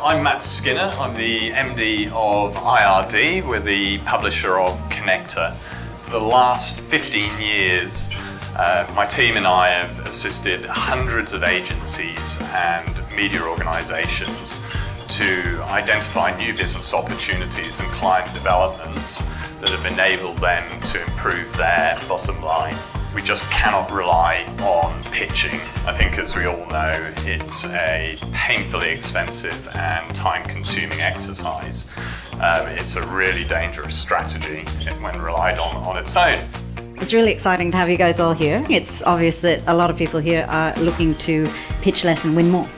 I'm Matt Skinner. I'm the MD of IRD. We're the publisher of Connector. For the last 15 years, my team and I have assisted hundreds of agencies and media organizations to identify new business opportunities and client developments that have enabled them to improve their bottom line. We just cannot rely on pitching. I think, as we all know, it's a painfully expensive and time-consuming exercise. It's a really dangerous strategy when relied on its own. It's really exciting to have you guys all here. It's obvious that a lot of people here are looking to pitch less and win more.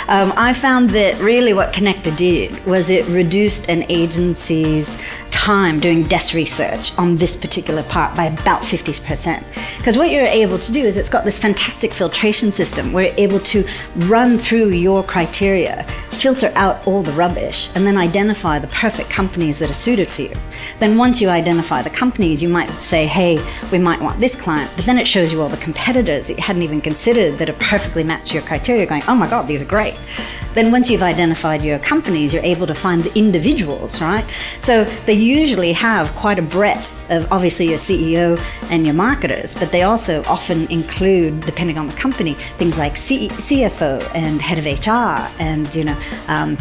I found that really what Connector did was it reduced an agency's time doing desk research on this particular part by about 50%. Because what you're able to do is it's got this fantastic filtration system where you're able to run through your criteria, filter out all the rubbish, and then identify the perfect companies that are suited for you. Then once you identify the companies, you might say, hey, we might want this client, but then it shows you all the competitors that you hadn't even considered that are perfectly matched your criteria, going, oh my God, these are great. Then once you've identified your companies, you're able to find the individuals, right? So they usually have quite a breadth of obviously your CEO and your marketers, but they also often include, depending on the company, things like CFO and head of HR and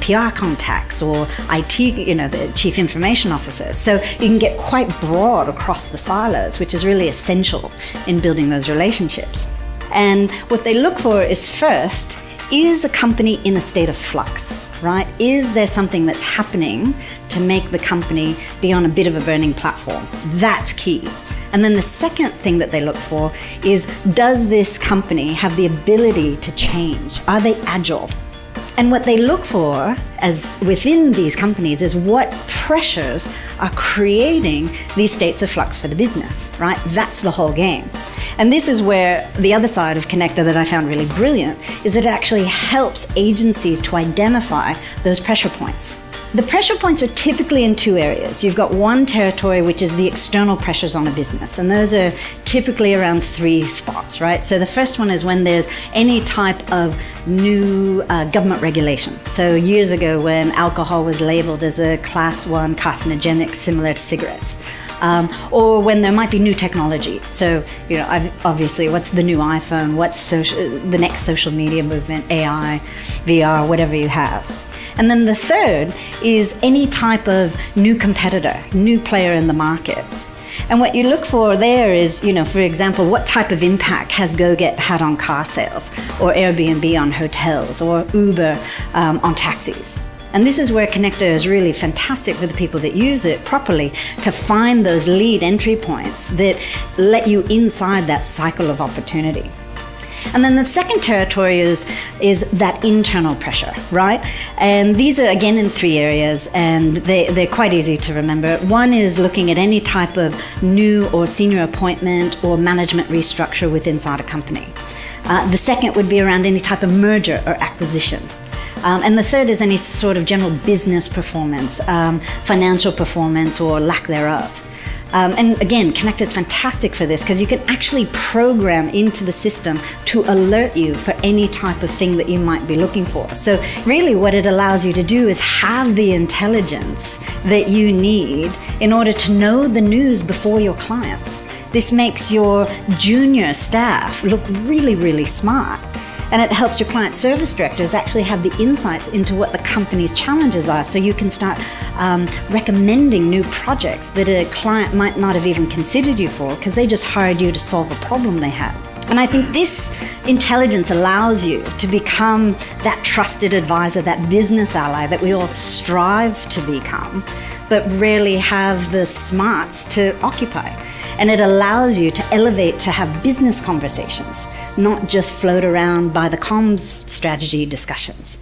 PR contacts or IT, the chief information officers. So you can get quite broad across the silos, which is really essential in building those relationships. And what they look for is first, is a company in a state of flux, right? Is there something that's happening to make the company be on a bit of a burning platform? That's key. And then the second thing that they look for is, does this company have the ability to change? Are they agile? And what they look for as within these companies is what pressures are creating these states of flux for the business, right? That's the whole game. And this is where the other side of Connector that I found really brilliant is that it actually helps agencies to identify those pressure points. The pressure points are typically in two areas. You've got one territory, which is the external pressures on a business, and those are typically around three spots, right? So the first one is when there's any type of new government regulation. So years ago when alcohol was labeled as a class 1 carcinogenic similar to cigarettes. Or when there might be new technology. So, obviously, what's the new iPhone? What's the next social media movement? AI, VR, whatever you have. And then the third is any type of new competitor, new player in the market. And what you look for there is, for example, what type of impact has GoGet had on car sales, or Airbnb on hotels, or Uber on taxis. And this is where Connector is really fantastic for the people that use it properly to find those lead entry points that let you inside that cycle of opportunity. And then the second territory is that internal pressure, right? And these are, again, in three areas, and they're quite easy to remember. One is looking at any type of new or senior appointment or management restructure within inside a company. The second would be around any type of merger or acquisition. And the third is any sort of general business performance, financial performance or lack thereof. And again, Connector is fantastic for this because you can actually program into the system to alert you for any type of thing that you might be looking for. So really what it allows you to do is have the intelligence that you need in order to know the news before your clients. This makes your junior staff look really, really smart. And it helps your client service directors actually have the insights into what the company's challenges are, so you can start recommending new projects that a client might not have even considered you for because they just hired you to solve a problem they had. And I think this intelligence allows you to become that trusted advisor, that business ally that we all strive to become, but rarely have the smarts to occupy. And it allows you to elevate to have business conversations, not just float around by the comms strategy discussions.